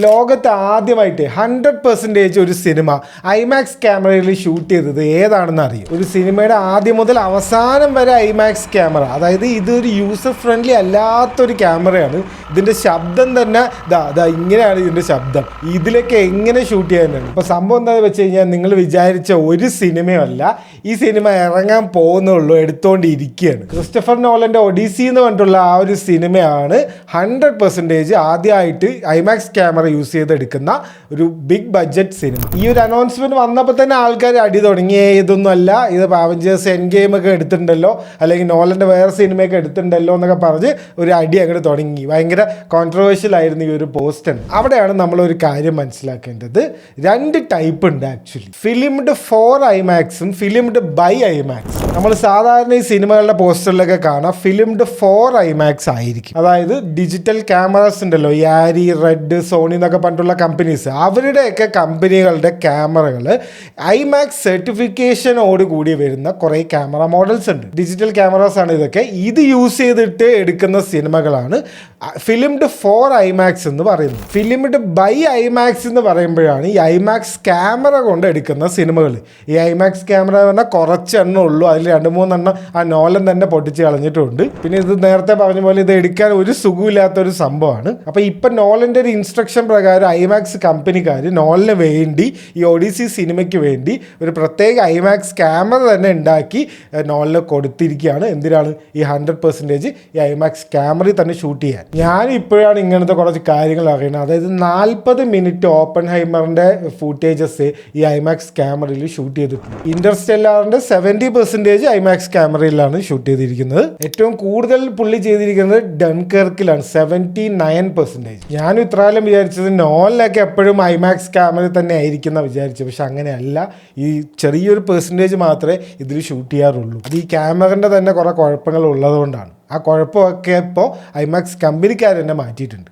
ലോകത്ത് ആദ്യമായിട്ട് 100% ഒരു സിനിമ ഐമാക്സ് ക്യാമറയിൽ ഷൂട്ട് ചെയ്തത് ഏതാണെന്ന് അറിയും. ഒരു സിനിമയുടെ ആദ്യം മുതൽ അവസാനം വരെ ഐമാക്സ് ക്യാമറ, അതായത് ഇതൊരു യൂസർ ഫ്രണ്ട്ലി അല്ലാത്തൊരു ക്യാമറയാണ്. ഇതിൻ്റെ ശബ്ദം തന്നെ ഇങ്ങനെയാണ് ഇതിൻ്റെ ശബ്ദം. ഇതിലൊക്കെ എങ്ങനെ ഷൂട്ട് ചെയ്യാനാണ്. ഇപ്പോൾ സംഭവം എന്താണെന്ന് വെച്ച് കഴിഞ്ഞാൽ, നിങ്ങൾ വിചാരിച്ച ഒരു സിനിമയല്ല, ഈ സിനിമ ഇറങ്ങാൻ പോകുന്നുള്ളൂ, എടുത്തുകൊണ്ടിരിക്കുകയാണ്. ക്രിസ്റ്റഫർ നോളൻ്റെ ഒഡീസി എന്ന് പറഞ്ഞിട്ടുള്ള ആ ഒരു സിനിമയാണ് 100% ആദ്യമായിട്ട് ഐമാക്സ് ക്യാമറ യൂസ് ചെയ്തെടുക്കുന്ന ഒരു ബിഗ് ബഡ്ജറ്റ് സിനിമ. ഈ ഒരു അനൗൺസ്മെന്റ് വന്നപ്പോൾ തന്നെ ആൾക്കാർ അടി തുടങ്ങി. ഇതൊന്നും അല്ല, ഇത് അവഞ്ചേഴ്സ് എൻഡ് ഗെയിം ഒക്കെ എടുത്തിട്ടുണ്ടല്ലോ, അല്ലെങ്കിൽ നോളന്റെ വേറെ സിനിമയൊക്കെ എടുത്തിട്ടുണ്ടല്ലോ എന്നൊക്കെ പറഞ്ഞ് ഒരു അടി അങ്ങോട്ട് തുടങ്ങി. ഭയങ്കര കോൺട്രവേഴ്ഷ്യൽ ആയിരുന്നു ഈ ഒരു പോസ്റ്റർ. അവിടെയാണ് നമ്മൾ ഒരു കാര്യം മനസ്സിലാക്കേണ്ടത്. രണ്ട് ടൈപ്പ് ഉണ്ട് ആക്ച്വലി. ഫിലിംഡ് ഫോർ ഐമാക്സും ഫിലിംഡ് ബൈ ഐമാക്സ്. നമ്മൾ സാധാരണ ഈ സിനിമകളുടെ പോസ്റ്ററിലൊക്കെ കാണാം ഫിലിംഡ് ഫോർ ഐമാക്സ് ആയിരിക്കും. അതായത് ഡിജിറ്റൽ ക്യാമറാസ് ഉണ്ടല്ലോ, യാരി, റെഡ്, സോണി എന്നൊക്കെ പറഞ്ഞിട്ടുള്ള കമ്പനീസ്, അവരുടെയൊക്കെ കമ്പനികളുടെ ക്യാമറകൾ ഐമാക്സ് സർട്ടിഫിക്കേഷനോട് കൂടി വരുന്ന കുറേ ക്യാമറ മോഡൽസ് ഉണ്ട്. ഡിജിറ്റൽ ക്യാമറാസ് ആണ് ഇതൊക്കെ. ഇത് യൂസ് ചെയ്തിട്ട് എടുക്കുന്ന സിനിമകളാണ് ഫിലിംഡ് ഫോർ ഐമാക്സ് എന്ന് പറയുന്നത്. ഫിലിംഡ് ബൈ ഐമാക്സ് എന്ന് പറയുമ്പോഴാണ് ഈ ഐമാക്സ് ക്യാമറ കൊണ്ട് എടുക്കുന്ന സിനിമകൾ. ഈ ഐമാക്സ് ക്യാമറ പറഞ്ഞാൽ കുറച്ചെണ്ണം ഉള്ളൂ, അതിൽ 2-3 ആ നോലൻ തന്നെ പൊട്ടിച്ച് കളഞ്ഞിട്ടുണ്ട്. പിന്നെ ഇത് നേരത്തെ പറഞ്ഞ പോലെ ഇത് എടുക്കാൻ ഒരു സുഖമില്ലാത്തൊരു സംഭവമാണ്. അപ്പോൾ ഇപ്പം നോലൻ്റെ ഒരു ഇൻസ്ട്രക്ഷൻ പ്രകാരം ഐമാക്സ് കമ്പനിക്കാർ നോലിന് വേണ്ടി, ഈ ഒഡീസി സിനിമയ്ക്ക് വേണ്ടി ഒരു പ്രത്യേക ഐമാക്സ് ക്യാമറ തന്നെ ഉണ്ടാക്കി നോലിന് കൊടുത്തിരിക്കുകയാണ്. എന്തിനാണ്? ഈ 100% ഈ ഐമാക്സ് ക്യാമറയിൽ തന്നെ ഷൂട്ട് ചെയ്യാൻ. ഞാൻ ഇപ്പോഴാണ് ഇങ്ങനത്തെ കുറച്ച് കാര്യങ്ങൾ അറിയുന്നത്. അതായത് 40 മിനിറ്റ് ഓപ്പൺഹൈമറിന്റെ ഫൂട്ടേജസ് ഈ ഐമാക്സ് ക്യാമറയിൽ ഷൂട്ട് ചെയ്തിട്ടുണ്ട്. ഇന്റർസ്റ്റെല്ലാറിന്റെ 70% ഐമാക്സ് ക്യാമറയിലാണ് ഷൂട്ട് ചെയ്തിരിക്കുന്നത്. ഏറ്റവും കൂടുതൽ പുള്ളി ചെയ്തിരിക്കുന്നത് ഡൺകെർക്കിലാണ്, 79%. ഞാൻ ഇത്രകാലം വിചാരിച്ചത് നോലിലൊക്കെ എപ്പോഴും ഐമാക്സ് ക്യാമറ തന്നെ ആയിരിക്കുന്ന വിചാരിച്ചു. പക്ഷെ അങ്ങനെയല്ല, ഈ ചെറിയൊരു പെർസെൻറ്റേജ് മാത്രമേ ഇതിൽ ഷൂട്ട് ചെയ്യാറുള്ളൂ. അത് ഈ ക്യാമറൻ്റെ തന്നെ കുറേ കുഴപ്പങ്ങൾ ഉള്ളതുകൊണ്ടാണ്. ആ കുഴപ്പമൊക്കെ ഇപ്പോൾ ഐമാക്സ് കമ്പനിക്കാർ തന്നെ മാറ്റിയിട്ടുണ്ട്.